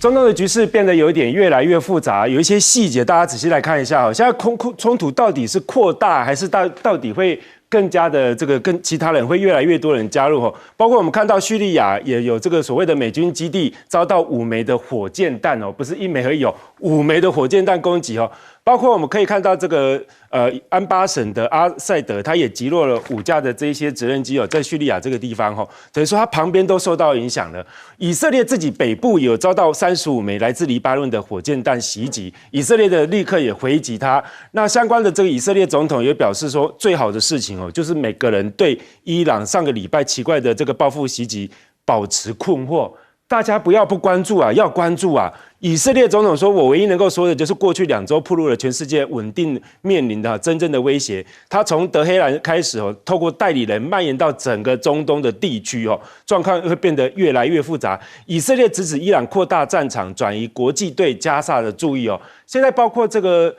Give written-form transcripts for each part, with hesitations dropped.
中东的局势变得有一点越来越复杂，有一些细节大家仔细来看一下。现在冲突到底是扩大，还是到底会更加的这个跟其他人会越来越多人加入？包括我们看到叙利亚也有这个所谓的美军基地遭到5枚的火箭弹不是1枚而已5枚的火箭弹攻击包括我们可以看到这个安巴省的阿塞德，他也击落了5架的这些直升机在叙利亚这个地方等于说它旁边都受到影响了。以色列自己北部有遭到35枚来自黎巴嫩的火箭弹袭击，以色列的立刻也回击它。那相关的这个以色列总统也表示说，最好的事情就是每个人对伊朗上个礼拜奇怪的这个报复袭击保持困惑。大家不要不关注啊，要关注啊！以色列总统说：“我唯一能够说的就是，过去2周暴露了全世界稳定面临的真正的威胁。他从德黑兰开始透过代理人蔓延到整个中东的地区状况会变得越来越复杂。以色列直指伊朗扩大战场，转移国际对加萨的注意现在包括这个。”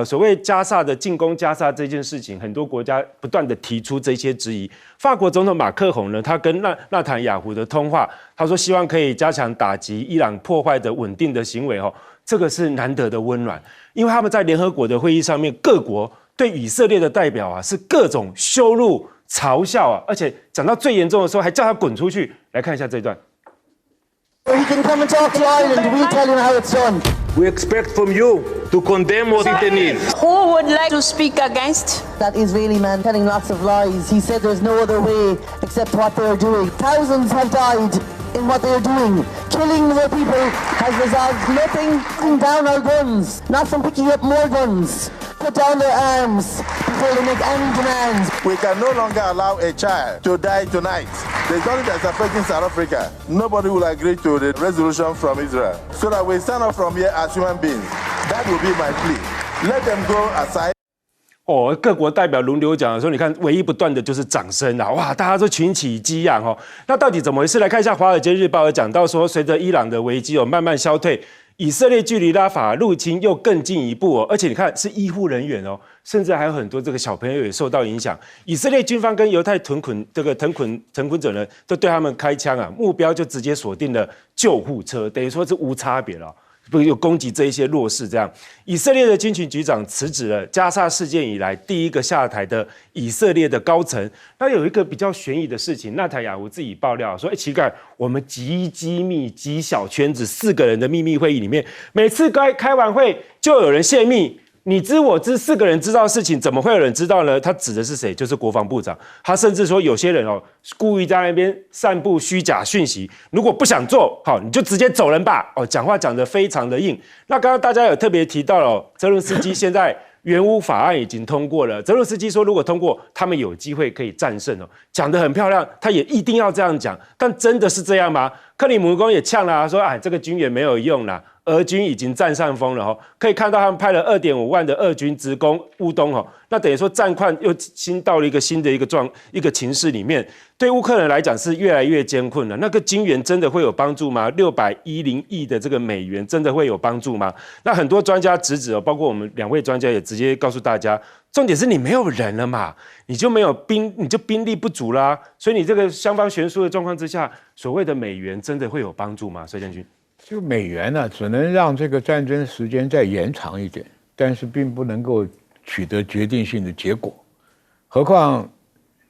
所谓加萨的进攻加萨这件事情，很多国家不断的提出这些质疑。法国总统马克宏呢，他跟纳坦雅胡的通话，他说希望可以加强打击伊朗破坏的稳定的行为这个是难得的温暖，因为他们在联合国的会议上面，各国对以色列的代表是各种羞辱、嘲笑而且讲到最严重的时候，还叫他滚出去。来看一下这段。He can come and talk to Ireland. We'll tell him how it's done. We expect from you to condemn what it is. Who would like to speak against? That Israeli man telling lots of lies. He said there's no other way except what they're doing. Thousands have died in what they're doing. Killing more people has resolved nothing. Putting down our guns, not from picking up more guns. Put down their arms before they make any demands. We can no longer allow a child to die tonight. There's nothing that's affecting South Africa. Nobody will agree to the resolution from Israel. So that we stand up from here as human beings. That will be my plea. Let them go aside. 各国代表轮流讲的时候，你看唯一不断的就是掌声啊！哇，大家都群起激昂那到底怎么回事？来看一下《华尔街日报》有讲到说，随着伊朗的危机慢慢消退，以色列距离拉法入侵又更进一步而且你看是医护人员甚至还有很多这个小朋友也受到影响。以色列军方跟犹太屯垦者呢，都对他们开枪目标就直接锁定了救护车，等于说是无差别了。不有攻击这一些弱势，这样以色列的军情局长辞职了，加萨事件以来第一个下台的以色列的高层。那有一个比较悬疑的事情，纳坦雅胡自己爆料说，奇怪，我们极机密、极小圈子4个人的秘密会议里面，每次开完会就有人泄密。你知我知，4个人知道的事情，怎么会有人知道呢？他指的是谁？就是国防部长。他甚至说，有些人故意在那边散布虚假讯息，如果不想做，好，你就直接走人吧。讲话讲得非常的硬。那刚刚大家有特别提到了，泽伦斯基现在援乌法案已经通过了。泽伦斯基说，如果通过，他们有机会可以战胜讲得很漂亮，他也一定要这样讲。但真的是这样吗？克里姆林宫也呛了说，这个军援没有用啦。俄军已经占上风了可以看到他们派了2.5万的俄军直攻乌东那等于说战况又新到了一个新的一个情势里面，对乌克兰来讲是越来越艰困了。那个军援真的会有帮助吗？610亿的这个美元真的会有帮助吗？那很多专家直指包括我们2位专家也直接告诉大家，重点是你没有人了嘛，你就兵力不足啦，所以你这个双方悬殊的状况之下，所谓的美元真的会有帮助吗？隋将军。就美元呢，只能让这个战争时间再延长一点，但是并不能够取得决定性的结果。何况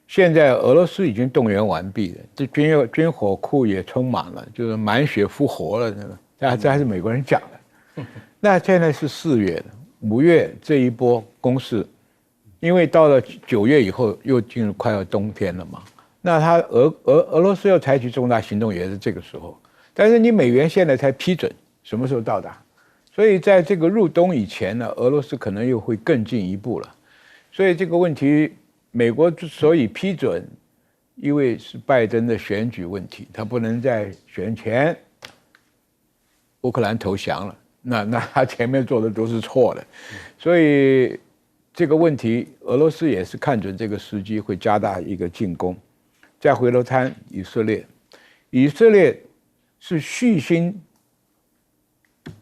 现在俄罗斯已经动员完毕了，这军火库也充满了，就是满血复活了。这还是美国人讲的。那现在是4月了，5月这一波攻势，因为到了9月以后又进入快要冬天了嘛，那俄罗斯要采取重大行动也是这个时候。但是你美元现在才批准，什么时候到达？所以在这个入冬以前呢，俄罗斯可能又会更进一步了。所以这个问题，美国之所以批准，因为是拜登的选举问题，他不能在选前乌克兰投降了，那他前面做的都是错的。所以这个问题，俄罗斯也是看准这个时机，会加大一个进攻。再回头谈以色列，以色列是虚心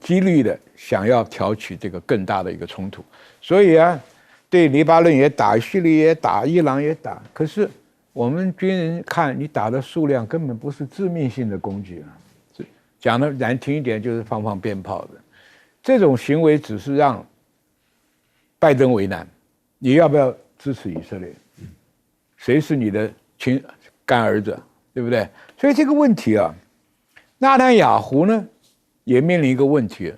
积虑的想要挑起这个更大的一个冲突，所以对黎巴嫩也打，叙利亚也打，伊朗也打。可是我们军人看你打的数量根本不是致命性的攻击讲的难听一点就是放鞭炮的。这种行为只是让拜登为难，你要不要支持以色列？谁是你的干儿子，对不对？所以这个问题啊，纳坦雅胡呢也面临一个问题，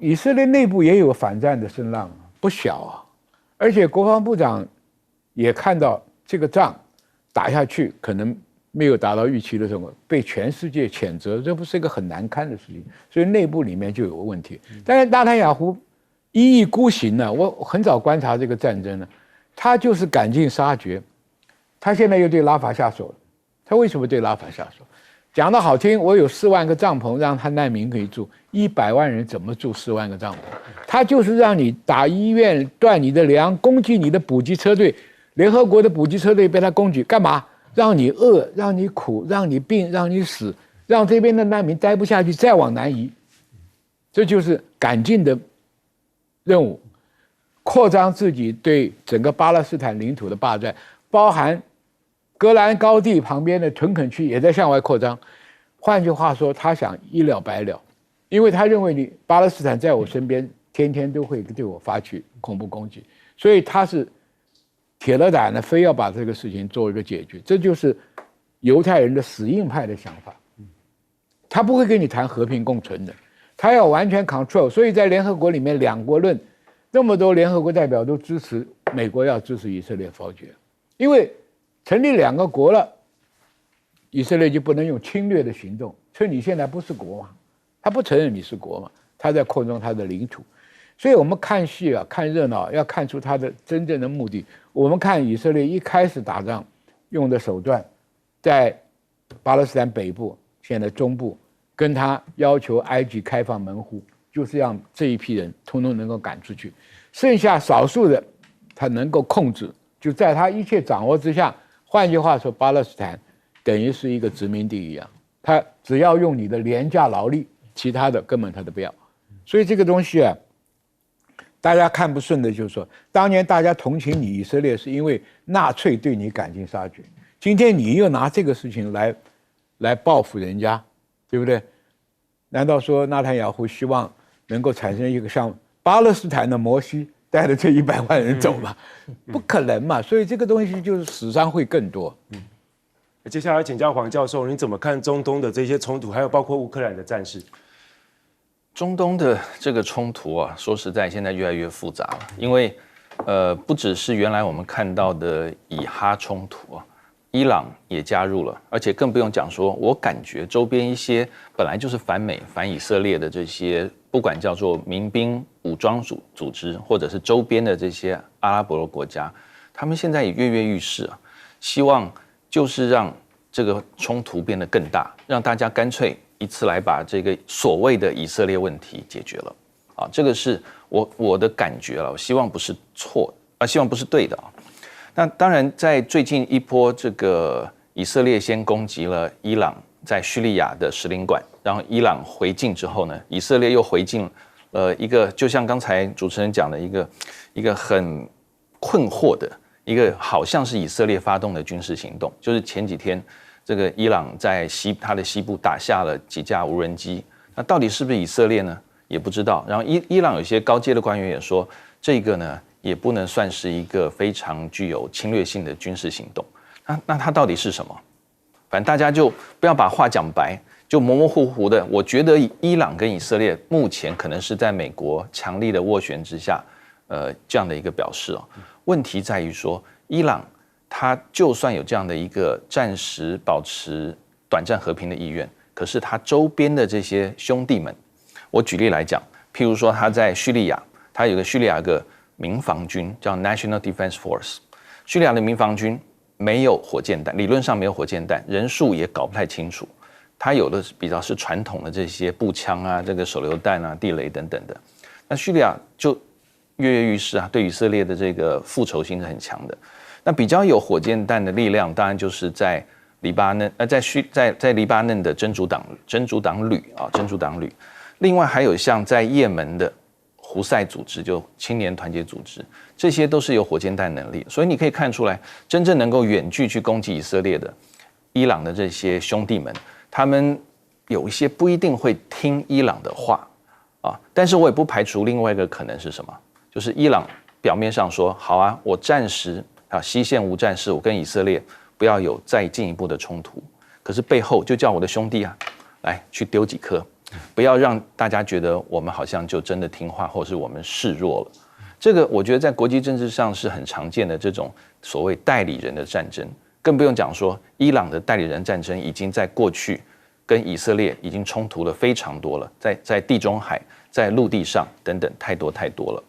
以色列内部也有反战的声浪，不小啊。而且国防部长也看到这个仗打下去可能没有达到预期的时候，被全世界谴责，这不是一个很难堪的事情，所以内部里面就有问题。但是纳坦雅胡一意孤行呢，我很早观察这个战争呢，他就是赶尽杀绝，他现在又对拉法下手了。他为什么对拉法下手？讲得好听，我有4万个帐篷让他难民可以住，100万人怎么住4万个帐篷？他就是让你打医院、断你的粮、攻击你的补给车队，联合国的补给车队被他攻击，干嘛？让你饿，让你苦，让你病，让你死，让这边的难民待不下去，再往南移。这就是赶尽的任务，扩张自己对整个巴勒斯坦领土的霸占，包含戈兰高地旁边的屯垦区也在向外扩张。换句话说，他想一了百了，因为他认为你巴勒斯坦在我身边，天天都会对我发起恐怖攻击，所以他是铁了胆的，非要把这个事情做一个解决。这就是犹太人的死硬派的想法，他不会跟你谈和平共存的，他要完全 control。所以在联合国里面两国论，那么多联合国代表都支持美国要支持以色列否决，因为成立2个国了，以色列就不能用侵略的行动，趁你现在不是国嘛，他不承认你是国嘛，他在扩张他的领土。所以我们看戏啊，看热闹，要看出他的真正的目的。我们看以色列一开始打仗用的手段，在巴勒斯坦北部、现在中部，跟他要求埃及开放门户，就是让这一批人通通能够赶出去，剩下少数的他能够控制，就在他一切掌握之下。换句话说，巴勒斯坦等于是一个殖民地一样，他只要用你的廉价劳力，其他的根本他都不要。所以这个东西啊，大家看不顺的就是说，当年大家同情你以色列是因为纳粹对你赶尽杀绝，今天你又拿这个事情来报复人家，对不对？难道说纳坦雅胡希望能够产生一个像巴勒斯坦的摩西带着这100万人走吗？不可能嘛！所以这个东西就是死伤会更多。接下来请教黄教授，你怎么看中东的这些冲突，还有包括乌克兰的战事？中东的这个冲突啊，说实在，现在越来越复杂了。因为不只是原来我们看到的以哈冲突啊，伊朗也加入了，而且更不用讲说，我感觉周边一些本来就是反美、反以色列的这些，不管叫做民兵武装组织，或者是周边的这些阿拉伯的国家，他们现在也跃跃欲试啊，希望就是让这个冲突变得更大，让大家干脆一次来把这个所谓的以色列问题解决了啊，这个是我的感觉了，我希望不是错啊，希望不是对的啊。那当然，在最近一波这个以色列先攻击了伊朗在叙利亚的使领馆，然后伊朗回敬之后呢，以色列又回敬一个就像刚才主持人讲的一个很困惑的一个好像是以色列发动的军事行动，就是前几天这个伊朗在它的西部打下了几架无人机，那到底是不是以色列呢？也不知道。然后伊朗有些高阶的官员也说，这个呢也不能算是一个非常具有侵略性的军事行动。那它到底是什么？反正大家就不要把话讲白，就模模糊糊的。我觉得伊朗跟以色列目前可能是在美国强力的斡旋之下，这样的一个表示哦。问题在于说，伊朗它就算有这样的一个暂时保持短暂和平的意愿，可是它周边的这些兄弟们，我举例来讲，譬如说他在叙利亚，他有个叙利亚个民防军叫 National Defense Force， 叙利亚的民防军没有火箭弹，理论上没有火箭弹，人数也搞不太清楚。它有的比较是传统的这些步枪啊、这个手榴弹啊、地雷等等的。那叙利亚就跃跃欲试啊，对以色列的这个复仇心是很强的。那比较有火箭弹的力量，当然就是在黎巴嫩，在黎巴嫩的真主党旅啊，真主党旅。另外还有像在也门的胡塞组织，就青年团结组织，这些都是有火箭弹能力。所以你可以看出来，真正能够远距去攻击以色列的伊朗的这些兄弟们，他们有一些不一定会听伊朗的话啊，但是我也不排除另外一个可能是什么，就是伊朗表面上说好啊，我暂时西线无战事，我跟以色列不要有再进一步的冲突，可是背后就叫我的兄弟啊，来去丢几颗，不要让大家觉得我们好像就真的听话，或是我们示弱了。这个我觉得在国际政治上是很常见的这种所谓代理人的战争，更不用讲说伊朗的代理人战争已经在过去跟以色列已经冲突了非常多了，在地中海、在陆地上等等，太多了。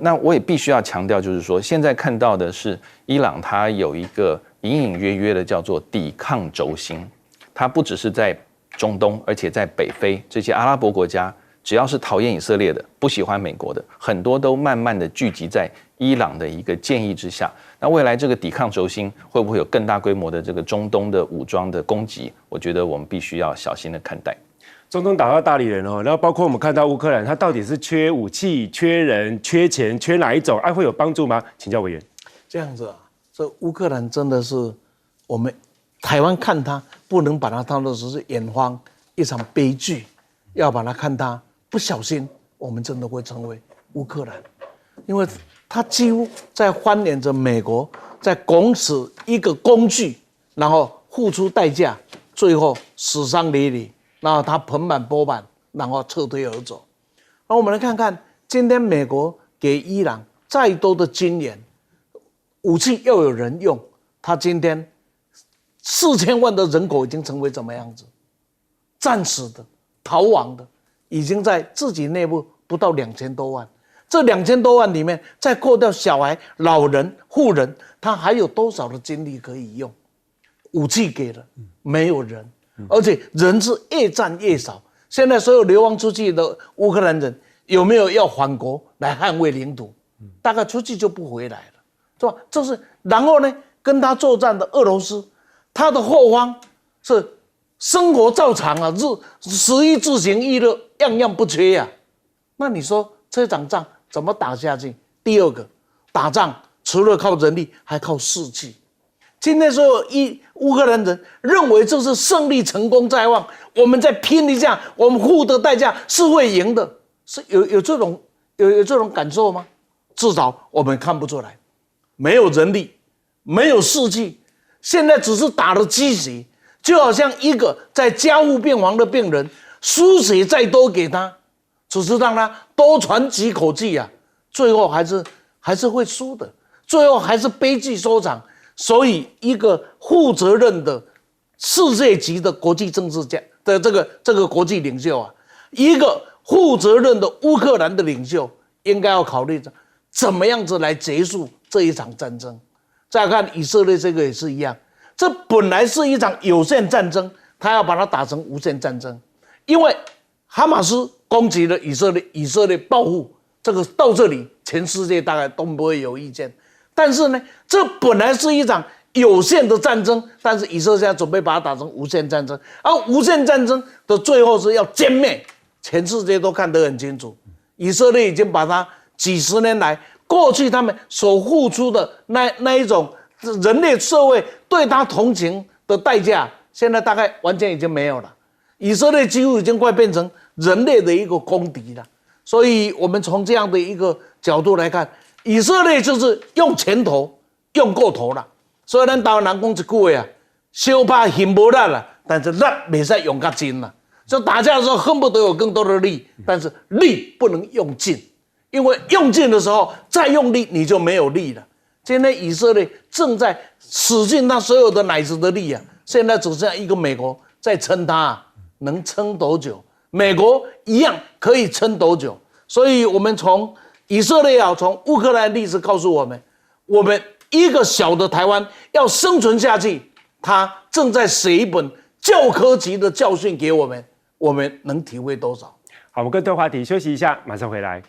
那我也必须要强调，就是说现在看到的是伊朗它有一个隐隐约约的叫做抵抗轴心，它不只是在中东，而且在北非这些阿拉伯国家，只要是讨厌以色列的、不喜欢美国的，很多都慢慢的聚集在伊朗的一个建议之下。那未来这个抵抗轴心会不会有更大规模的这个中东的武装的攻击？我觉得我们必须要小心的看待。中东打到大理人哦，然后包括我们看到乌克兰，它到底是缺武器、缺人、缺钱、缺哪一种？会有帮助吗？请教委员。这样子啊，这乌克兰真的是我们台湾看它不能把它当作只是眼荒一场悲剧，要把它看它不小心，我们真的会成为乌克兰，因为它几乎在欢迎着美国在拱死一个工具，然后付出代价，最后死伤累累，然后他盆满钵满，然后撤退而走。然后我们来看看，今天美国给伊朗再多的军援，武器要有人用，他今天4000万的人口已经成为怎么样子？战死的、逃亡的，已经在自己内部不到2000多万。这2000多万里面，再扣掉小孩、老人、妇人，他还有多少的精力可以用？武器给了，没有人，而且人是越战越少。现在所有流亡出去的乌克兰人，有没有要返国来捍卫领土？大概出去就不回来了，是吧？这是，然后呢，跟他作战的俄罗斯，他的后方是生活照常啊，食衣住行娱乐样样不缺呀。那你说这场仗怎么打下去？第二个，打仗除了靠人力，还靠士气。今天所有乌克兰人认为这是胜利成功在望，我们再拼一下，我们付的代价是会赢的，是有这种感受吗？至少我们看不出来，没有人力，没有士气，现在只是打了鸡血，就好像一个在加护病房的病人，输血再多给他，只是让他多喘几口气啊，最后还是会输的，最后还是悲剧收场。所以，一个负责任的世界级的国际政治家的这个国际领袖啊，一个负责任的乌克兰的领袖，应该要考虑着怎么样子来结束这一场战争。再看以色列这个也是一样，这本来是一场有限战争，他要把它打成无限战争，因为哈马斯攻击了以色列，以色列报复，这个到这里全世界大概都不会有意见。但是呢，这本来是一场有限的战争，但是以色列现在准备把它打成无限战争，而无限战争的最后是要歼灭，全世界都看得很清楚。以色列已经把它几十年来过去他们所付出的那一种人类社会对他同情的代价，现在大概完全已经没有了。以色列几乎已经快变成人类的一个公敌了。所以我们从这样的一个角度来看，以色列就是用拳头用过头了，所以咱台湾人讲一句话啊，小怕힘无力了，但是力没使用到尽了。就打架的时候恨不得有更多的力，但是力不能用尽，因为用尽的时候再用力你就没有力了。今天以色列正在使尽他所有的奶子的力啊，现在只剩下一个美国在撑他啊，能撑多久？美国一样可以撑多久？所以我们从以色列也从乌克兰历史告诉我们，我们一个小的台湾要生存下去，他正在写一本教科级的教训给我们，我们能体会多少？好，我们跟对话题休息一下，马上回来。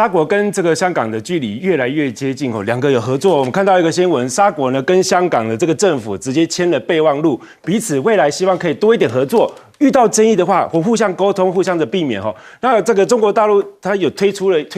沙国跟这个香港的距离越来越接近哦，两个有合作。我们看到一个新闻，沙国呢跟香港的这个政府直接签了备忘录，彼此未来希望可以多一点合作。遇到争议的话，我互相沟通，互相的避免哈。那这个中国大陆它有推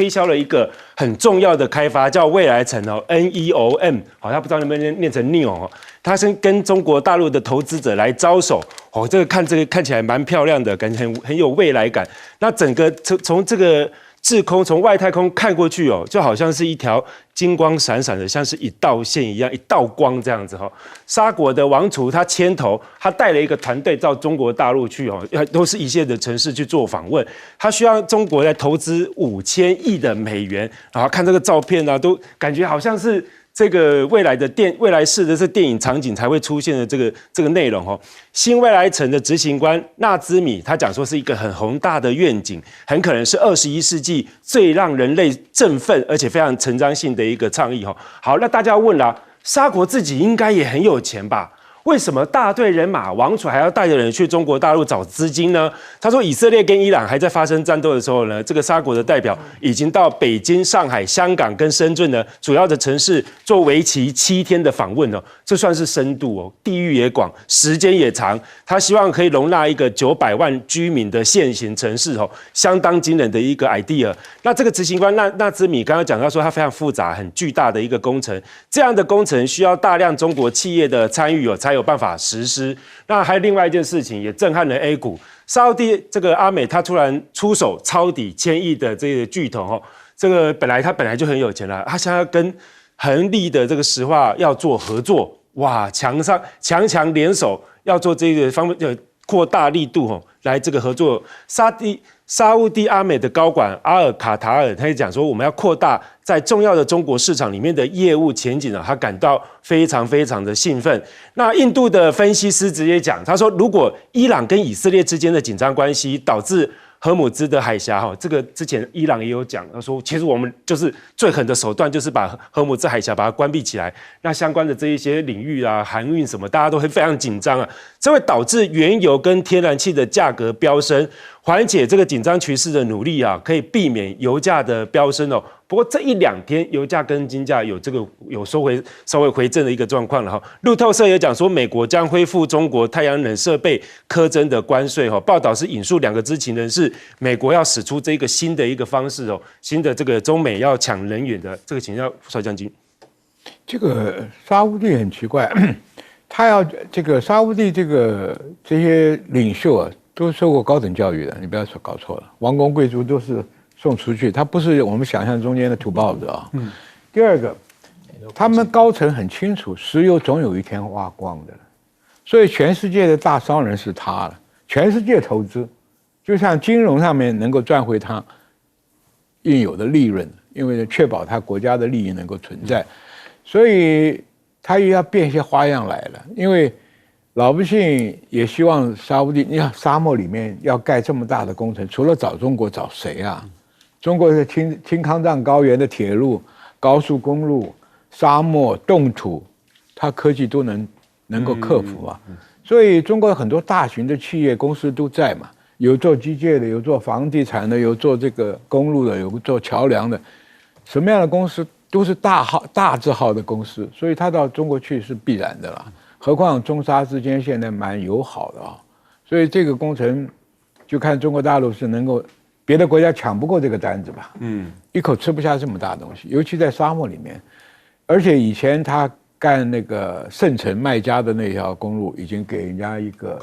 销了一个很重要的开发，叫未来城哦 ，NEOM， 好，它不知道能不能念成 NEO 哦。它是跟中国大陆的投资者来招手哦，这个看起来蛮漂亮的，感觉很有未来感。那整个从这个滞空从外太空看过去哦，就好像是一条金光闪闪的，像是一道线一样，一道光这样子哈。沙国的王储他牵头，他带了一个团队到中国大陆去哦，都是一线的城市去做访问。他需要中国来投资5000亿的美元，然后看这个照片啊，都感觉好像是这个未来式的这电影场景才会出现的这个内容哦。新未来城的执行官纳兹米他讲说是一个很宏大的愿景，很可能是21世纪最让人类振奋而且非常成长性的一个倡议哦。好，那大家问了，沙国自己应该也很有钱吧？为什么大队人马王储还要带着人去中国大陆找资金呢？他说，以色列跟伊朗还在发生战斗的时候呢，这个沙国的代表已经到北京、上海、香港跟深圳呢主要的城市做为期7天的访问哦，这算是深度哦，地域也广，时间也长。他希望可以容纳一个900万居民的现行城市哦，相当惊人的一个 idea。那这个执行官纳兹米刚刚讲到说，他非常复杂、很巨大的一个工程，这样的工程需要大量中国企业的参与哦，才有办法实施。那还有另外一件事情也震撼了 A 股，沙烏地这个阿美他突然出手抄底1000亿的这个巨头哦，这个本来就很有钱了，他现在要跟恒力的这个石化要做合作，哇，强联手要做这个方面扩大力度哦，来这个合作。沙烏地阿美的高管阿尔卡塔尔他也讲说，我们要扩大在重要的中国市场里面的业务前景啊，他感到非常非常的兴奋。那印度的分析师直接讲，他说，如果伊朗跟以色列之间的紧张关系导致荷姆兹的海峡哈，这个之前伊朗也有讲，他说其实我们就是最狠的手段，就是把荷姆兹海峡把它关闭起来。那相关的这一些领域啊，航运什么，大家都会非常紧张啊，这会导致原油跟天然气的价格飙升。缓解这个紧张局势的努力啊，可以避免油价的飙升哦。不过这1-2天，油价跟金价有稍微回正的一个状况了哈。路透社也讲说，美国将恢复中国太阳能设备苛征的关税哈。报道是引述2个知情人士，美国要使出这个新的一个方式哦，新的这个中美要抢能源的这个，请教邵将军。这个沙烏地很奇怪，他要这个沙烏地这些领袖啊，都受过高等教育的，你不要说搞错了，王公贵族都是送出去，他不是我们想象中间的土包子啊。第二个，他们高层很清楚，石油总有一天挖光的，所以全世界的大商人是他了，全世界投资，就像金融上面能够赚回他应有的利润，因为确保他国家的利益能够存在，所以他又要变一些花样来了，因为老百姓也希望沙烏地，你看沙漠里面要盖这么大的工程，除了找中国，找谁啊？中国是青康藏高原的铁路、高速公路、沙漠、冻土，它科技都能够克服啊。所以中国有很多大型的企业公司都在嘛，有做机械的，有做房地产的，有做这个公路的，有做桥梁的，什么样的公司都是大字号的公司，所以他到中国去是必然的啦。何况中沙之间现在蛮友好的啊，所以这个工程就看中国大陆是能够，别的国家抢不过这个单子吧？一口吃不下这么大东西，尤其在沙漠里面，而且以前他干那个圣城麦加的那条公路，已经给人家一个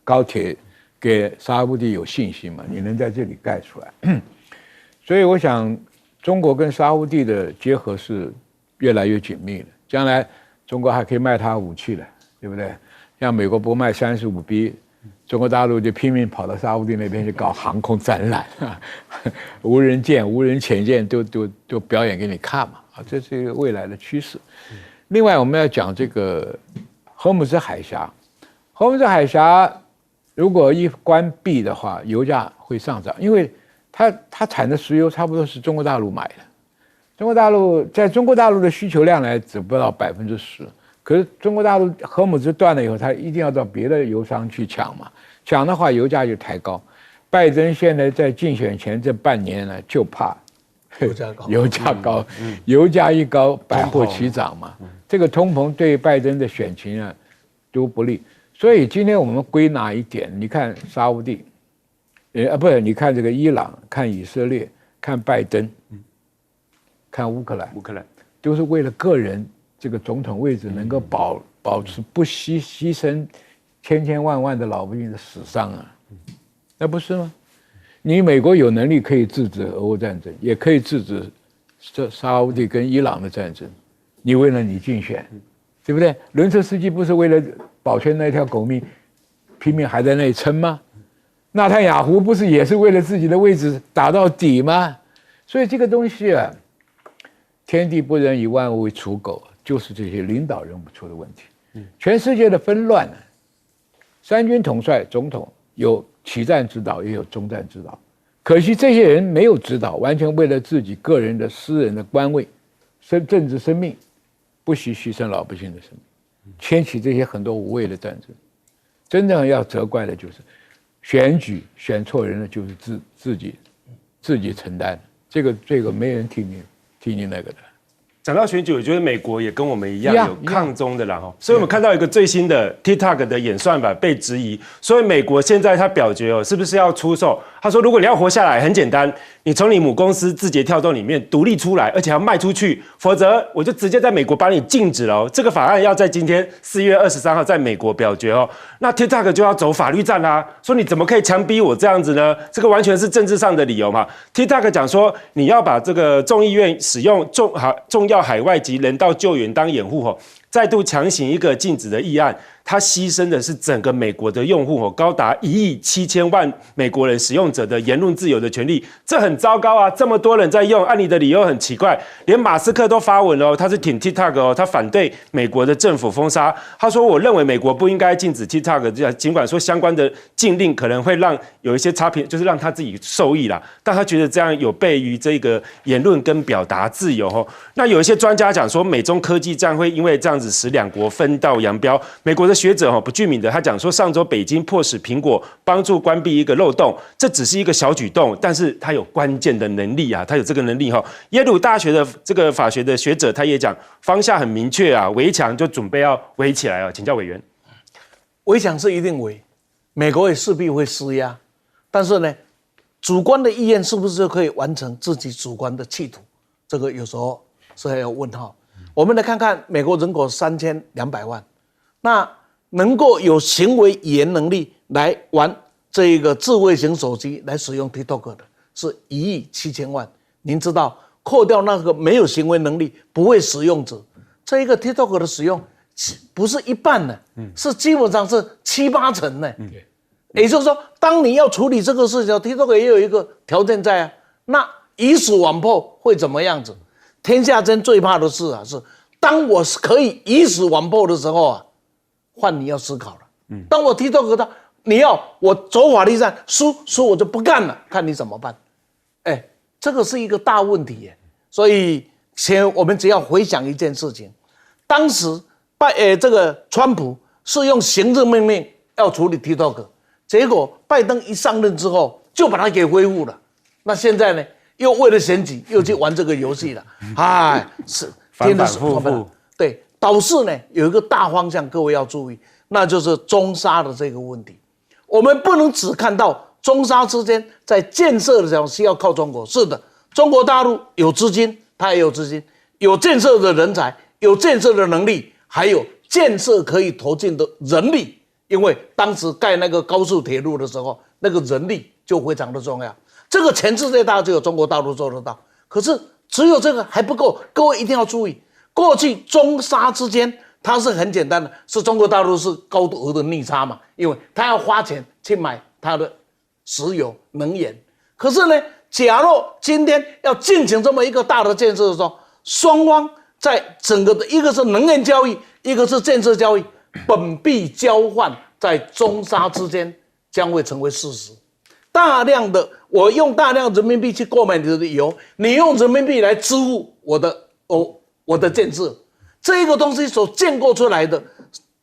高铁，给沙烏地有信心嘛，你能在这里盖出来，所以我想中国跟沙烏地的结合是越来越紧密了，将来中国还可以卖他武器了。对不对？像美国不卖35B，中国大陆就拼命跑到沙烏地那边去搞航空展览，无人舰、无人潜舰都表演给你看嘛。啊，这是一个未来的趋势。另外，我们要讲这个荷姆兹海峡。荷姆兹海峡如果一关闭的话，油价会上涨，因为它产的石油差不多是中国大陆买的。在中国大陆的需求量来只不到10%。可是中国大陆荷姆兹断了以后，他一定要到别的油商去抢嘛，抢的话油价就抬高。拜登现在在竞选前这半年呢，就怕油价高，油价一高，百货齐涨嘛。这个通膨对拜登的选情啊都不利。所以今天我们归纳一点，你看沙烏地，不是，你看这个伊朗，看以色列，看拜登，看乌克兰，都是为了个人这个总统位置能够保持不牺牲千万万的老百姓的死伤啊，那不是吗？你美国有能力可以制止俄乌战争，也可以制止沙烏地跟伊朗的战争，你为了你竞选，对不对？伦策斯基不是为了保全那条狗命，拼命还在那里撑吗？纳坦雅胡不是也是为了自己的位置打到底吗？所以这个东西啊，天地不仁，以万物为刍狗，就是这些领导人物出的问题。全世界的纷乱呢，三军统帅总统有起战指导，也有终战指导。可惜这些人没有指导，完全为了自己个人的私人的官位、政治生命，不惜牺牲老百姓的生命，牵起这些很多無謂的戰爭。真正要責怪的就是選舉選錯人了，就是自己承擔。這個沒人替你那個的。讲到选举，我觉得美国也跟我们一样有抗中的啦哈，所以我们看到一个最新的 TikTok 的演算法被质疑，所以美国现在他表决是不是要出售？他说，如果你要活下来，很简单，你从你母公司字节跳动里面独立出来，而且要卖出去，否则我就直接在美国把你禁止了。这个法案要在今天4月23号在美国表决哦，那 TikTok 就要走法律战啦，说你怎么可以强逼我这样子呢？这个完全是政治上的理由嘛。TikTok 讲说，你要把这个众议院使用重要海外及人道救援当掩护吼，再度强行一个禁止的议案，它牺牲的是整个美国的用户吼，高达1亿7千万美国人使用者的言论自由的权利，这很糟糕啊！这么多人在用，按你的理由很奇怪，连马斯克都发文哦，他是挺 TikTok 哦，他反对美国的政府封杀，他说我认为美国不应该禁止 TikTok， 尽管说相关的禁令可能会让有一些差评，就是让他自己受益啦，但他觉得这样有悖于这个言论跟表达自由哦。那有一些专家讲说，美中科技战会因为这样子使两国分道扬镳。美国的学者不具名的，他讲说，上周北京迫使苹果帮助关闭一个漏洞，这只是一个小举动，但是他有关键的能力啊，他有这个能力哈。耶鲁大学的这个法学的学者他也讲，方向很明确啊，围墙就准备要围起来啊，请教委员。围墙是一定围，美国也势必会施压，但是呢，主观的意愿是不是就可以完成自己主观的企图？这个有时候是还有问号。我们来看看美国人口3200万，那能够有行为语言能力来玩这一个智慧型手机来使用 TikTok 的是1亿7千万。您知道，扣掉那个没有行为能力不会使用者，这一个 TikTok 的使用不是一半呢，是基本上是7、8成呢。也就是说，当你要处理这个事情 ，TikTok 也有一个条件在啊。那以死网破会怎么样子？天下真最怕的事啊，是当我可以以死网破的时候啊，换你要思考了。当我TikTok到你要我走法律战，输我就不干了，看你怎么办。这个是一个大问题耶。所以我们只要回想一件事情，当时这个川普是用行政命令要处理 TikTok， 结果拜登一上任之后就把它给恢复了。那现在呢？又为了选举，又去玩这个游戏了，是反反复复。对，导致呢有一个大方向，各位要注意，那就是中沙的这个问题。我们不能只看到中沙之间在建设的时候需要靠中国，是的，中国大陆有资金，它也有资金，有建设的人才，有建设的能力，还有建设可以投进的人力。因为当时盖那个高速铁路的时候，那个人力就非常的重要。这个全世界大只有中国大陆做得到，可是只有这个还不够。各位一定要注意，过去中沙之间它是很简单的，是中国大陆是高额的逆差嘛，因为它要花钱去买它的石油能源。可是呢，假如今天要进行这么一个大的建设的时候，双方在整个的一个是能源交易，一个是建设交易，本币交换在中沙之间将会成为事实。大量的，我用大量人民币去购买你的油，你用人民币来支付我的建设，这个东西所建构出来的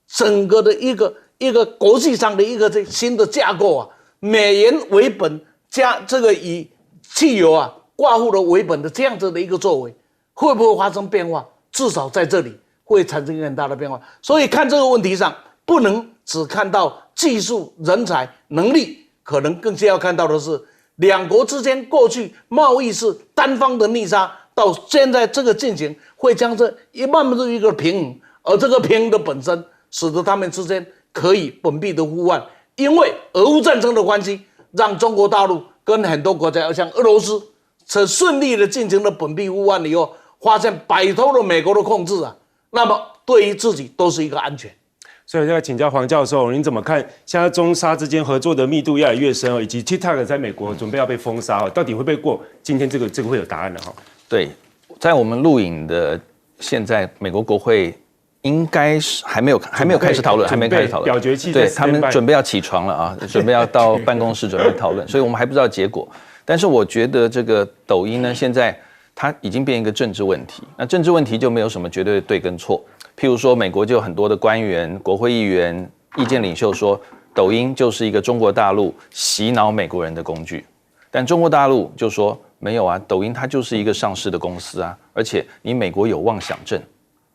整个的一个国际上的一个新的架构啊，美元为本加这个以汽油啊挂户的为本的这样子的一个作为，会不会发生变化？至少在这里会产生一个很大的变化。所以看这个问题上，不能只看到技术、人才、能力，可能更需要看到的是两国之间过去贸易是单方的逆差，到现在这个进行会将这慢慢的一个平衡，而这个平衡的本身使得他们之间可以本币的互换。因为俄乌战争的关系，让中国大陆跟很多国家，像俄罗斯，顺利的进行了本币互换以后，发现摆脱了美国的控制啊，那么对于自己都是一个安全。所以要请教黄教授，您怎么看现在中沙之间合作的密度越来越深哦，以及 TikTok 在美国准备要被封杀哦，到底会不会过今天这个会有答案的哈？对，在我们录影的现在，美国国会应该是还没有开始讨论，表决器对他们准备要起床了啊，准备要到办公室准备讨论，所以我们还不知道结果。但是我觉得这个抖音呢，现在它已经变一个政治问题。那政治问题就没有什么绝对的对跟错。譬如说，美国就有很多的官员、国会议员、意见领袖说，抖音就是一个中国大陆洗脑美国人的工具。但中国大陆就说没有啊，抖音它就是一个上市的公司啊，而且你美国有妄想症。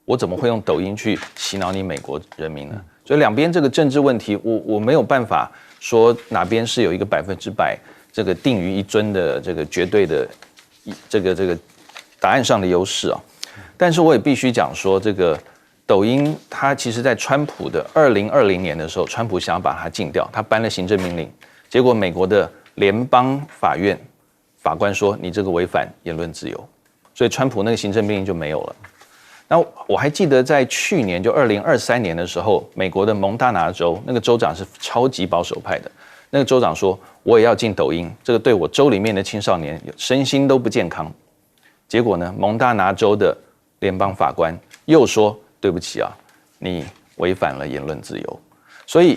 我怎么会用抖音去洗脑你美国人民呢？所以两边这个政治问题，我没有办法说哪边是有一个100%这个定于一尊的这个绝对的这个答案上的优势啊。但是我也必须讲说，这个抖音它其实在川普的2020年的时候，川普想要把它禁掉，他颁了行政命令，结果美国的联邦法院法官说你这个违反言论自由，所以川普那个行政命令就没有了。那我还记得在去年就2023年的时候，美国的蒙大拿州那个州长是超级保守派的，那个州长说我也要禁抖音，这个对我州里面的青少年身心都不健康。结果呢，蒙大拿州的联邦法官又说对不起啊，你违反了言论自由。所以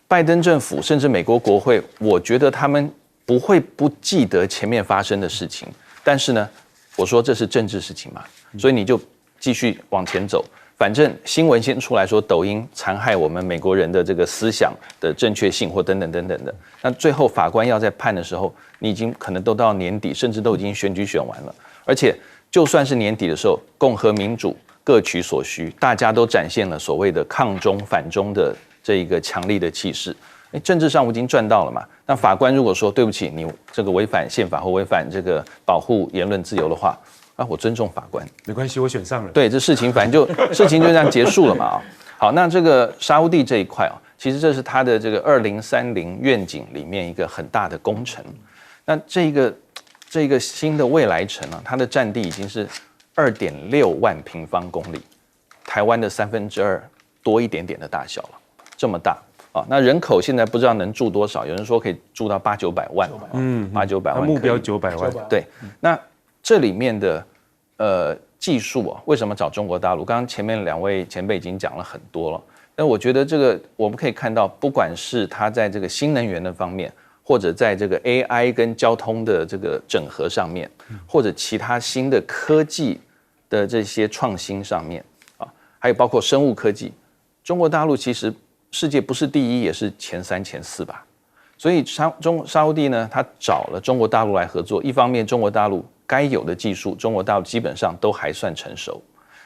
拜登政府甚至美国国会，我觉得他们不会不记得前面发生的事情，但是呢，我说这是政治事情嘛，所以你就继续往前走，反正新闻先出来说抖音残害我们美国人的这个思想的正确性或等等等等的，那最后法官要在判的时候，你已经可能都到年底，甚至都已经选举选完了，而且就算是年底的时候，共和民主各取所需，大家都展现了所谓的抗中反中的这一个强力的气势，政治上我已经赚到了嘛。那法官如果说对不起，你这个违反宪法或违反这个保护言论自由的话，啊，我尊重法官，没关系，我选上了。对，这事情反正事情就这样结束了嘛啊。好，那这个沙烏地这一块啊，其实这是他的这个2030愿景里面一个很大的工程。那这个新的未来城啊，它的占地已经是2.6万平方公里，台湾的2/3多一点点的大小了，这么大啊。那人口现在不知道能住多少，有人说可以住到800-900万，800-900万，目标900万。对，那这里面的技术啊，为什么找中国大陆？刚刚前面2位前辈已经讲了很多了。那我觉得这个我们可以看到，不管是它在这个新能源的方面，或者在这个 AI 跟交通的这个整合上面，或者其他新的科技的这些创新上面啊，还有包括生物科技，中国大陆其实世界不是第1，也是前3、前4吧。所以沙烏地呢，他找了中国大陆来合作，一方面中国大陆该有的技术，中国大陆基本上都还算成熟。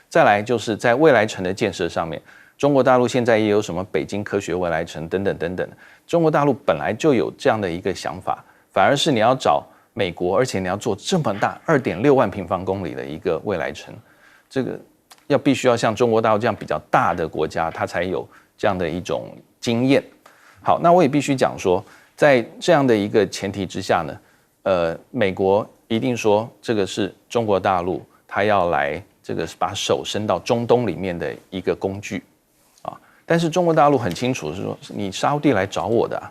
再来就是在未来城的建设上面，中国大陆现在也有什么北京科学未来城等等等等，中国大陆本来就有这样的一个想法，反而是你要找美国，而且你要做这么大2.6万平方公里的一个未来城，这个必须要像中国大陆这样比较大的国家，它才有这样的一种经验。好，那我也必须讲说，在这样的一个前提之下呢，美国一定说这个是中国大陆它要来这个把手伸到中东里面的一个工具啊。但是中国大陆很清楚是说，你沙烏地来找我的啊，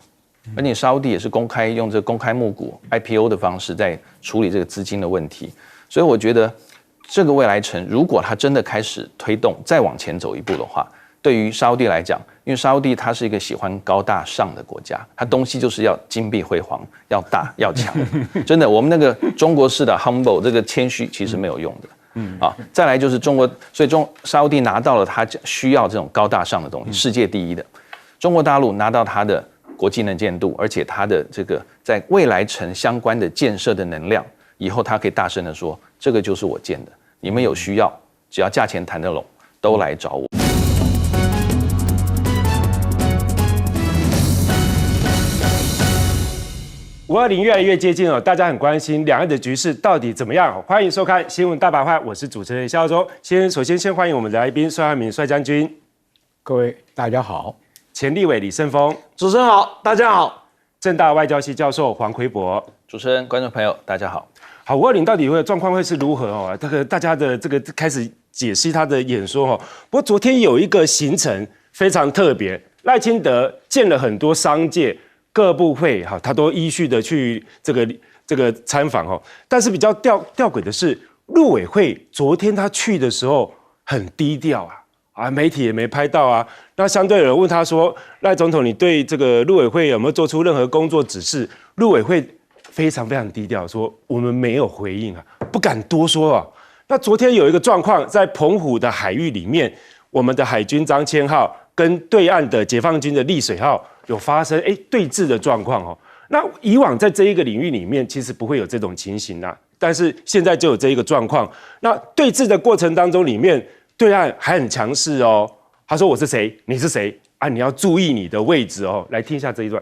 而且沙烏地也是公开用这个公开募股 IPO 的方式在处理这个资金的问题，所以我觉得这个未来城如果它真的开始推动，再往前走一步的话，对于沙烏地来讲，因为沙烏地它是一个喜欢高大上的国家，它东西就是要金碧辉煌，要大要强，真的，我们那个中国式的 humble 这个谦虚其实没有用的。再来就是中国，所以沙烏地拿到了它需要这种高大上的东西，世界第1的。中国大陆拿到它的国际能见度，而且它的这个在未来城相关的建设的能量，以后他可以大声的说，这个就是我建的，你们有需要，只要价钱谈得拢，都来找我。520越来越接近了，大家很关心两岸的局势到底怎么样？欢迎收看《新闻大白话》，我是主持人肖周。首先欢迎我们的来宾帅汉明帅将军，各位大家好。前立委李胜峰，主持人好，大家好。政大外交系教授黄奎博，主持人、观众朋友大家好。好，520到底状况会是如何哦？这个大家的这个开始解析他的演说哦。不过昨天有一个行程非常特别，赖清德见了很多商界各部会，哈，他都依序的去这个参访哦。但是比较吊诡的是，陆委会昨天他去的时候很低调啊，媒体也没拍到啊。那相对有人问他说，赖总统，你对这个陆委会有没有做出任何工作指示？陆委会非常非常低调，说我们没有回应啊，不敢多说啊。那昨天有一个状况，在澎湖的海域里面，我们的海军张骞号跟对岸的解放军的丽水号有发生对峙的状况哦。那以往在这一个领域里面，其实不会有这种情形啊，但是现在就有这一个状况。那对峙的过程当中里面，对岸还很强势哦。他说我是谁，你是谁啊？你要注意你的位置哦。来听一下这一段。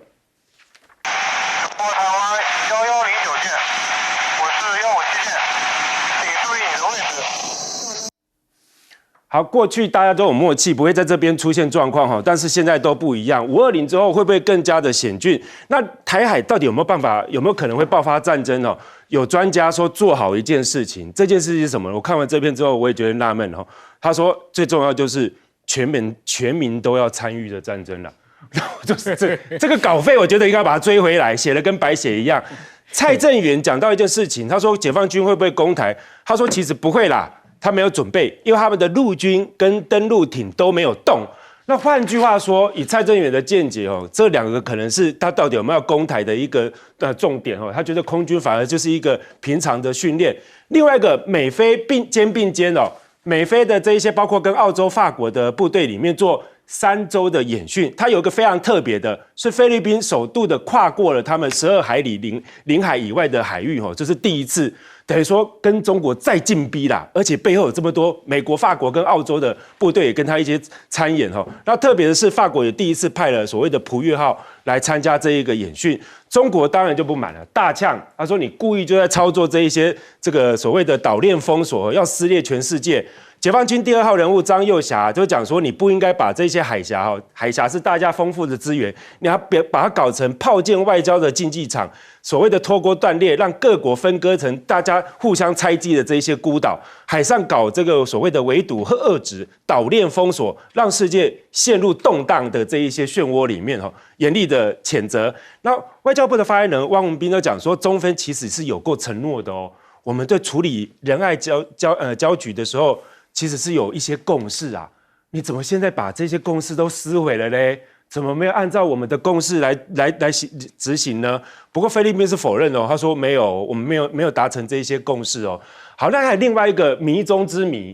台湾1109舰，我是157舰，请注意你的位置。好，过去大家都有默契，不会在这边出现状况哈，但是现在都不一样。520之后会不会更加的险峻？那台海到底有没有办法，有没有可能会爆发战争哦？有专家说做好一件事情，这件事情是什么？我看完这篇之后，我也觉得纳闷哦。他说最重要就是全民都要参与的战争了。就是这个稿费，我觉得应该把它追回来，写的跟白写一样。蔡正元讲到一件事情，他说解放军会不会攻台？他说其实不会啦，他没有准备，因为他们的陆军跟登陆艇都没有动。那换句话说，以蔡正元的见解哦，这两个可能是他到底有没有攻台的一个重点哦。他觉得空军反而就是一个平常的训练。另外一个美菲并肩哦，美菲的这一些包括跟澳洲、法国的部队里面做3周的演训，它有一个非常特别的，是菲律宾首度的跨过了他们12海里领海以外的海域哦，这是第一次，等于说跟中国再进逼啦，而且背后有这么多美国、法国跟澳洲的部队也跟他一起参演哦。那特别的是，法国也第一次派了所谓的璞月号来参加这一个演训，中国当然就不满了，大呛，他说你故意就在操作这一些这个所谓的岛链封锁，要撕裂全世界。解放军第2号人物张幼霞就讲说，你不应该把这些海峡海峡是大家丰富的资源，你要把它搞成炮舰外交的竞技场，所谓的脱钩断裂，让各国分割成大家互相猜忌的这些孤岛，海上搞这个所谓的围堵和遏制，岛链封锁，让世界陷入动荡的这一些漩涡里面严厉的谴责。那外交部的发言人汪文斌都讲说，中分其实是有过承诺的哦，我们对处理仁爱交局的时候，其实是有一些共识啊，你怎么现在把这些共识都撕毁了嘞？怎么没有按照我们的共识来执行呢？不过菲律宾是否认哦，他说没有，我们没有达成这些共识哦。好，那还有另外一个谜中之谜，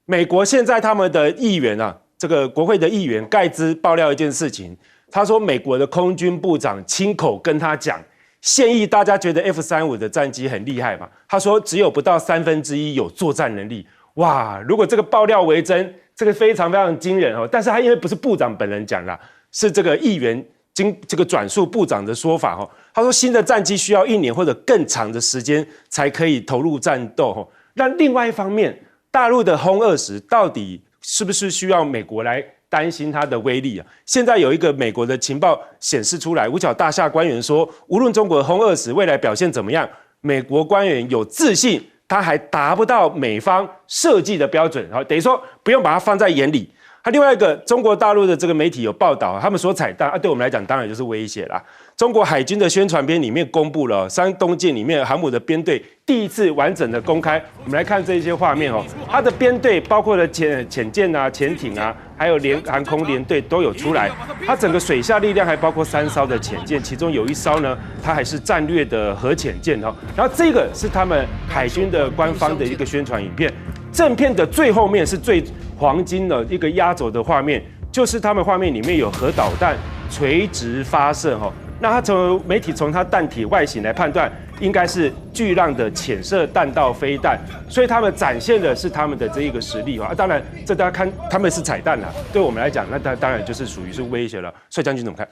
美国现在他们的议员啊，这个国会的议员盖茨爆料一件事情，他说美国的空军部长亲口跟他讲，现役大家觉得 F-35的战机很厉害嘛，他说只有不到1/3有作战能力。哇，如果这个爆料为真，这个非常非常惊人哦。但是他因为不是部长本人讲啦，是这个议员经这个转述部长的说法哦。他说新的战机需要1年或者更长的时间才可以投入战斗哦。那另外一方面，大陆的轰20到底是不是需要美国来担心它的威力啊？现在有一个美国的情报显示出来，五角大厦官员说，无论中国的轰20未来表现怎么样，美国官员有自信。它还达不到美方设计的标准，等于说不用把它放在眼里。另外一个中国大陆的这个媒体有报道，他们说彩蛋对我们来讲当然就是威胁啦。中国海军的宣传片里面公布了山东舰里面航母的编队第一次完整的公开。我们来看这些画面哦，它的编队包括了潜舰啊、潜艇啊，还有航空联队都有出来。它整个水下力量还包括3艘的潜舰，其中有1艘呢，它还是战略的核潜舰哦。然后这个是他们海军的官方的一个宣传影片。正片的最后面是最黄金的一个压轴的画面，就是他们画面里面有核导弹垂直发射哈。那它从媒体从它弹体外形来判断，应该是巨浪的潜射弹道飞弹，所以他们展现的是他们的这一个实力啊。当然，这大家看他们是彩蛋啦，对我们来讲，那当然就是属于是威胁了。帅将军怎么看？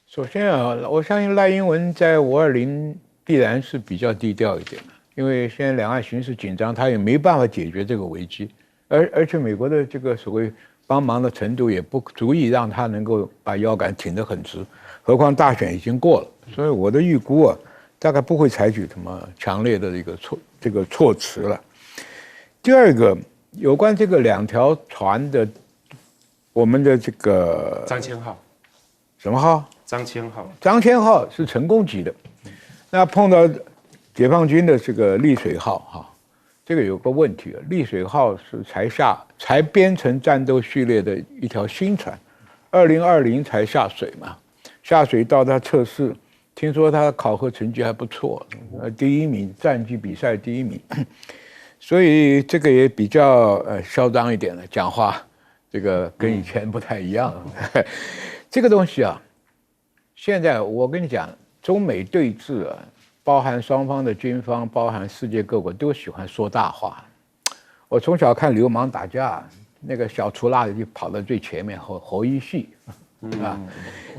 首先啊，我相信赖英文在520必然是比较低调一点的，因为现在两岸形势紧张，他也没办法解决这个危机，而且美国的这个所谓帮忙的程度也不足以让他能够把腰杆挺得很直，何况大选已经过了，所以我的预估啊，大概不会采取什么强烈的这个措辞了。第二个，有关这个2条船的，我们的这个张千浩，什么号？张千浩，张千浩是成功级的，那碰到解放军的这个丽水号哈，这个有个问题，丽水号是才编成战斗序列的一条新船，2020才下水嘛，下水道它测试，听说它的考核成绩还不错，第1名，战绩比赛第1名，所以这个也比较嚣张一点了，讲话这个跟以前不太一样，这个东西啊。现在我跟你讲，中美对峙啊，包含双方的军方，包含世界各国都喜欢说大话。我从小看流氓打架，那个小粗辣的就跑到最前面，吼一戏啊。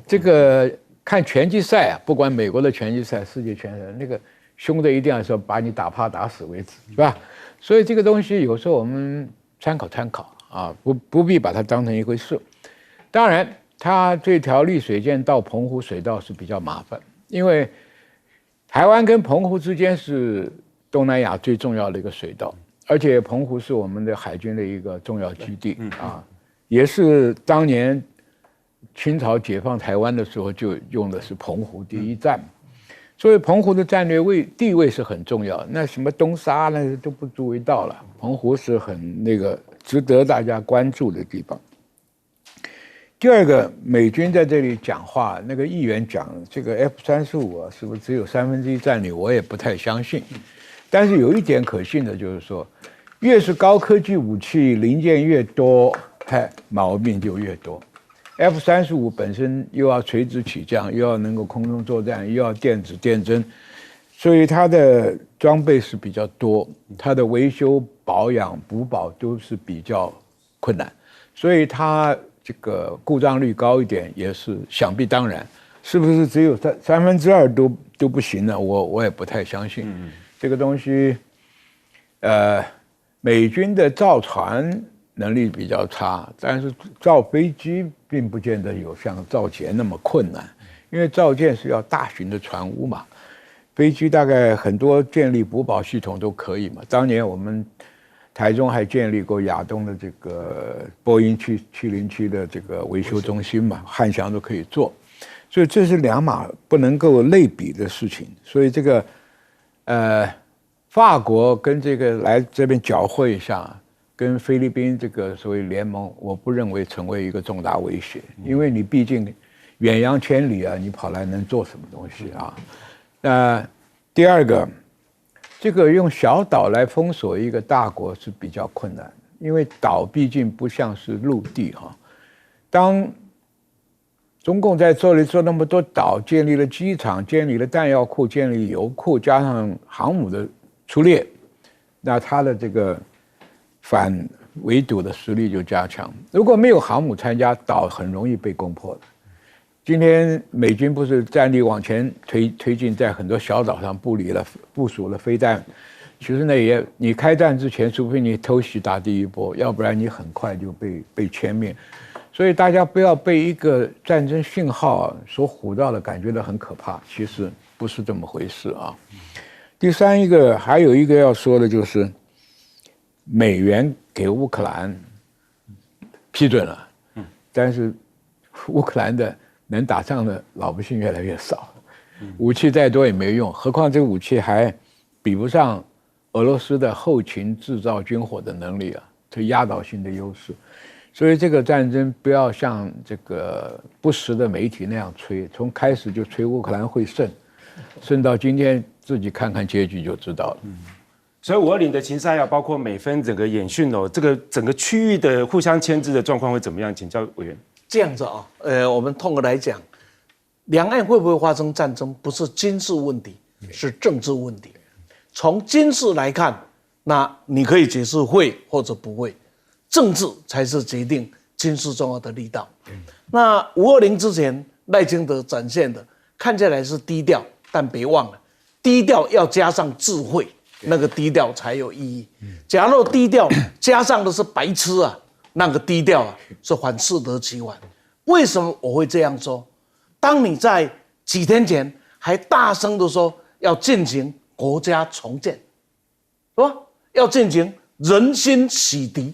这个看拳击赛啊，不管美国的拳击赛、世界拳击赛，那个凶的一定要说把你打趴打死为止，是吧？所以这个东西有时候我们参考啊，不必把它当成一回事。当然。它这条丽水舰到澎湖水道是比较麻烦，因为台湾跟澎湖之间是东南亚最重要的一个水道，而且澎湖是我们的海军的一个重要基地啊，也是当年清朝解放台湾的时候就用的是澎湖第一站，所以澎湖的战略地位是很重要。那什么东沙呢都不足为道了，澎湖是很值得大家关注的地方。第二个，美军在这里讲话，那个议员讲这个 F-35啊，是不是只有1/3战力？我也不太相信。但是有一点可信的就是说，越是高科技武器零件越多，毛病就越多。F-35本身又要垂直起降，又要能够空中作战，又要电子电侦，所以它的装备是比较多，它的维修保养补保都是比较困难，所以它这个故障率高一点也是想必当然，是不是只有2/3都不行呢？我也不太相信。这个东西，美军的造船能力比较差，但是造飞机并不见得有像造舰那么困难，因为造舰是要大型的船坞嘛，飞机大概很多建立补保系统都可以嘛。当年我们台中还建立过亚东的这个波音707的这个维修中心嘛，汉翔都可以做，所以这是两码不能够类比的事情。所以这个法国跟这个来这边搅和一下，跟菲律宾这个所谓联盟，我不认为成为一个重大威胁，因为你毕竟远洋千里啊，你跑来能做什么东西啊？第二个。这个用小岛来封锁一个大国是比较困难，因为岛毕竟不像是陆地哈。当中共在这里做那么多岛，建立了机场，建立了弹药库，建立油库，加上航母的出列，那它的这个反围堵的实力就加强。如果没有航母参加，岛很容易被攻破的。今天美军不是战力往前推进，在很多小岛上部署了飞弹，其实呢你开战之前，除非你偷袭打第一波，要不然你很快就被歼灭。所以大家不要被一个战争讯号所唬到了，感觉到很可怕，其实不是这么回事啊。第三还有一个要说的就是，美元给乌克兰批准了，但是乌克兰的能打仗的老百姓越来越少，武器再多也没用，何况这个武器还比不上俄罗斯的后勤制造军火的能力啊，这压倒性的优势。所以这个战争不要像这个不实的媒体那样吹，从开始就吹乌克兰会胜到今天自己看看结局就知道了。所以520的情势要包括美菲整个演训哦，这个整个区域的互相牵制的状况会怎么样？请教委员。这样子啊，我们通过来讲，两岸会不会发生战争，不是军事问题，是政治问题。从军事来看，那你可以解释会或者不会，政治才是决定军事重要的力道。那520之前，赖清德展现的看起来是低调，但别忘了，低调要加上智慧，那个低调才有意义。假如低调加上的是白痴啊，那个低调啊是反适得其反。为什么我会这样说？当你在几天前还大声的说要进行国家重建，是吧？要进行人心洗涤，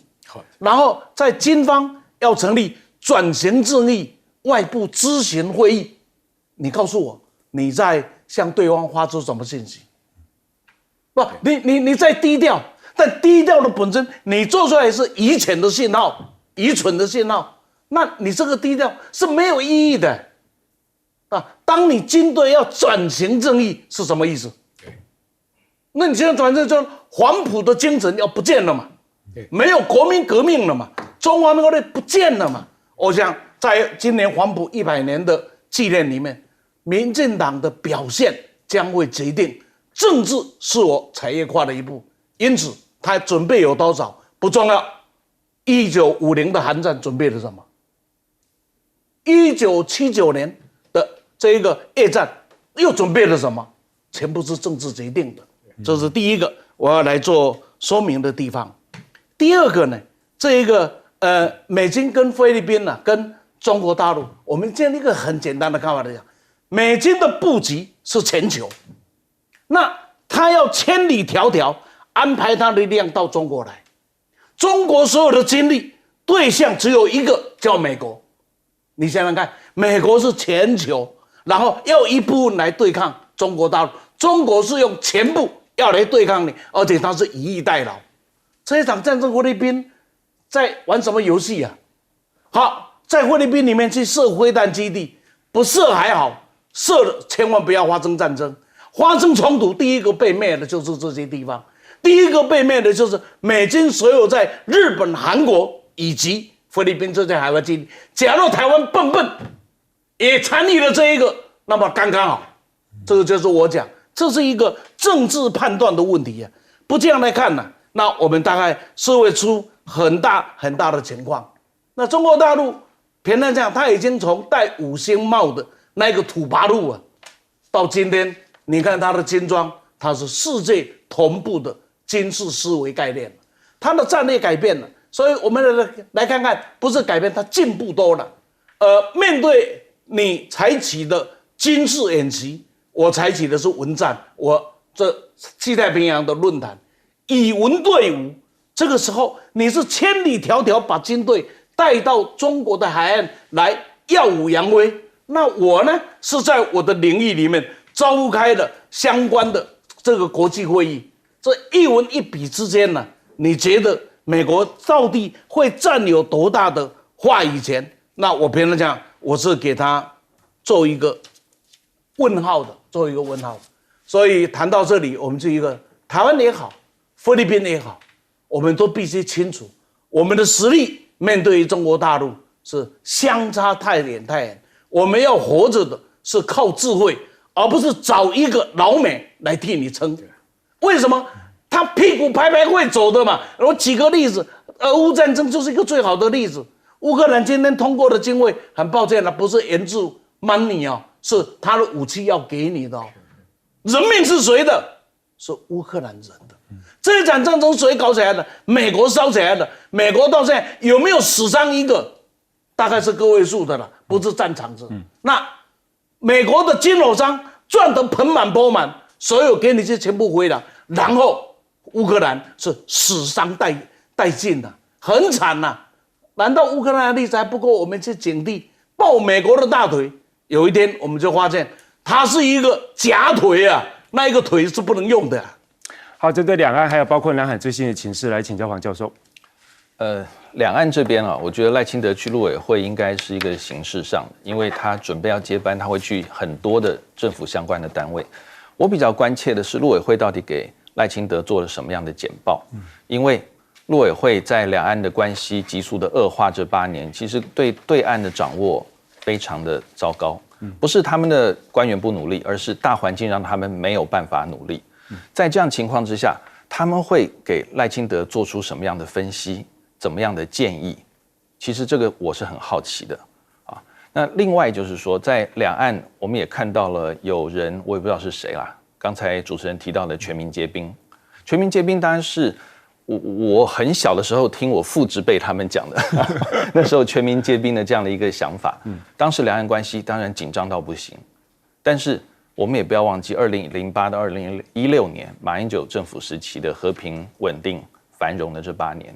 然后在军方要成立转型正义外部咨询会议，你告诉我你在向对方发出什么信息？不，你在低调，但低调的本身，你做出来是愚蠢的信号，愚蠢的信号，那你这个低调是没有意义的啊！当你军队要转型正义是什么意思？那你现在转正就黄埔的精神要不见了嘛？没有国民革命了嘛？中华民国的不见了嘛？我想在今年黄埔100年的纪念里面，民进党的表现将会决定政治是我产业化的一步，因此他准备有多少不重要。1950的韩战准备了什么？1979年的这个越战又准备了什么？全部是政治决定的。这是第一个我要来做说明的地方。第二个呢，这一个美军跟菲律宾呢、跟中国大陆，我们建立一个很简单的看法来讲，美军的布局是全球，那他要千里迢迢安排他的力量到中国来，中国所有的精力对象只有一个，叫美国。你想想看，美国是全球，然后要一部分来对抗中国大陆，中国是用全部要来对抗你，而且他是以逸待劳。这一场战争，菲律宾在玩什么游戏啊？好，在菲律宾里面去设飞弹基地，不设还好，设了千万不要发生战争，发生冲突，第一个被灭的就是这些地方，第一个被灭的就是美军所有在日本、韩国以及菲律宾这些海外基地。假如台湾笨也参与了这一个，那么刚刚好。这个就是我讲，这是一个政治判断的问题啊。不这样来看呢，那我们大概是会出很大的情况。那中国大陆平常讲，他已经从戴5星帽的那个土八路啊，到今天你看他的军装，它是世界同步的军事思维概念，他的战略改变了。所以我们来看看，不是改变，它进步多了。面对你采取的军事演习，我采取的是文战，我这西太平洋的论坛以文对武，这个时候你是千里迢迢把军队带到中国的海岸来耀武扬威，那我呢是在我的领域里面召开了相关的这个国际会议，这一文一笔之间呢，你觉得美国到底会占有多大的话语权？那我平常讲，我是给他做一个问号的，做一个问号。所以谈到这里，我们这一个台湾也好，菲律宾也好，我们都必须清楚，我们的实力面对于中国大陆是相差太远。我们要活着的是靠智慧，而不是找一个老美来替你撑。为什么？他屁股排会走的嘛。我举个例子，俄乌战争就是一个最好的例子。乌克兰今天通过的经费，很抱歉了，不是援助 money 哦，是他的武器要给你的哦。人命是谁的？是乌克兰人的。这一场战争谁搞起来的？美国烧起来的。美国到现在有没有死伤一个？大概是个位数的了，不是战场子。那美国的金融商赚得盆满钵满，所有给你这全部回来，然后乌克兰是死伤殆尽的，很惨呐。难道乌克兰的例子还不够我们去警惕抱美国的大腿？有一天我们就发现它是一个假腿啊，那一个腿是不能用的啊。好，针对两岸还有包括南海最新的情势，来请教黄教授。两岸这边啊，我觉得赖清德去陆委会应该是一个形式上，因为他准备要接班，他会去很多的政府相关的单位。我比较关切的是陆委会到底给赖清德做了什么样的简报？因为陆委会在两岸的关系急速的恶化这8年，其实对岸的掌握非常的糟糕。不是他们的官员不努力，而是大环境让他们没有办法努力。在这样情况之下，他们会给赖清德做出什么样的分析，怎么样的建议？其实这个我是很好奇的啊。那另外就是说，在两岸我们也看到了有人，我也不知道是谁啦。刚才主持人提到的全民皆兵，全民皆兵当然是我很小的时候听我父执辈他们讲的，那时候全民皆兵的这样的一个想法。当时两岸关系当然紧张到不行，但是我们也不要忘记2008到2016年马英九政府时期的和平稳定繁荣的这8年，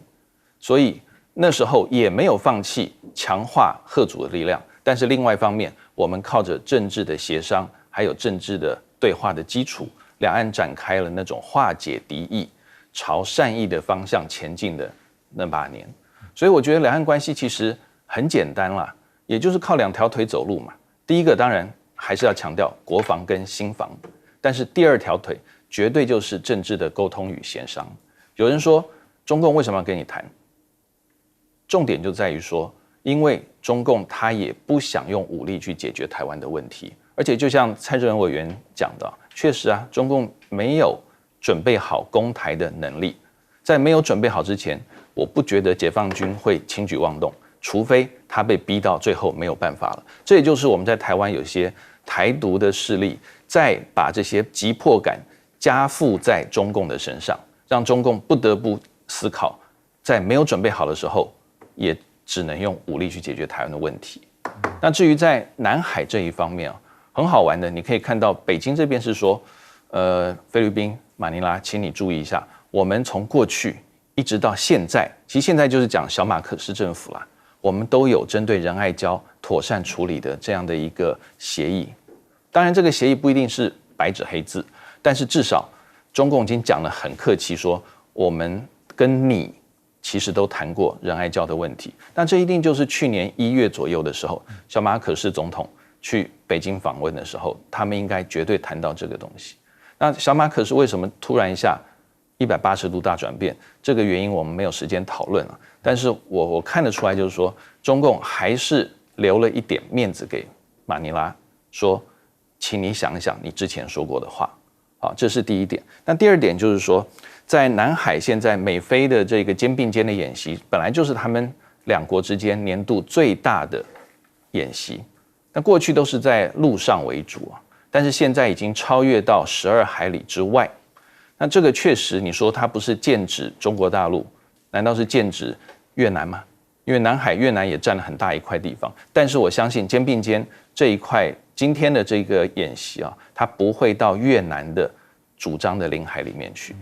所以那时候也没有放弃强化嚇阻的力量，但是另外一方面，我们靠着政治的协商，还有政治的对话的基础，两岸展开了那种化解敌意、朝善意的方向前进的那8年。所以我觉得两岸关系其实很简单啦，也就是靠2条腿走路嘛。第一个当然还是要强调国防跟心防，但是第2条腿绝对就是政治的沟通与协商。有人说中共为什么要跟你谈？重点就在于说，因为中共他也不想用武力去解决台湾的问题，而且就像蔡正元委员讲的，确实啊，中共没有准备好攻台的能力，在没有准备好之前，我不觉得解放军会轻举妄动，除非他被逼到最后没有办法了。这也就是我们在台湾有些台独的势力，再把这些急迫感加附在中共的身上，让中共不得不思考，在没有准备好的时候，也只能用武力去解决台湾的问题。那至于在南海这一方面啊，很好玩的，你可以看到北京这边是说，菲律宾马尼拉，请你注意一下，我们从过去一直到现在，其实现在就是讲小马可斯政府啦，我们都有针对仁爱礁妥善处理的这样的一个协议。当然，这个协议不一定是白纸黑字，但是至少中共已经讲了很客气说，我们跟你其实都谈过仁爱礁的问题。那这一定就是去年1月左右的时候，小马可斯总统去北京访问的时候，他们应该绝对谈到这个东西。那小马可斯为什么突然一下180度大转变？这个原因我们没有时间讨论了。但是我看得出来，就是说中共还是留了一点面子给马尼拉，说，请你想一想你之前说过的话。好，这是第一点。那第2点就是说，在南海现在美菲的这个肩并肩的演习，本来就是他们2国之间年度最大的演习。那过去都是在陆上为主啊，但是现在已经超越到12海里之外。那这个确实，你说它不是剑指中国大陆，难道是剑指越南吗？因为南海越南也占了很大一块地方。但是我相信肩并肩这一块今天的这个演习啊，它不会到越南的主张的领海里面去。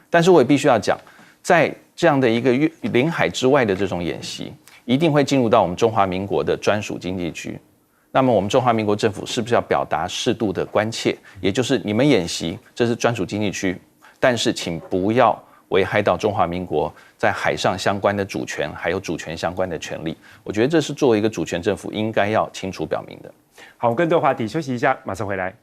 但是我也必须要讲，在这样的一个领海之外的这种演习，一定会进入到我们中华民国的专属经济区。那么我们中华民国政府是不是要表达适度的关切？也就是你们演习，这是专属经济区，但是请不要危害到中华民国在海上相关的主权，还有主权相关的权利。我觉得这是作为一个主权政府应该要清楚表明的。好，更多话题休息一下，马上回来。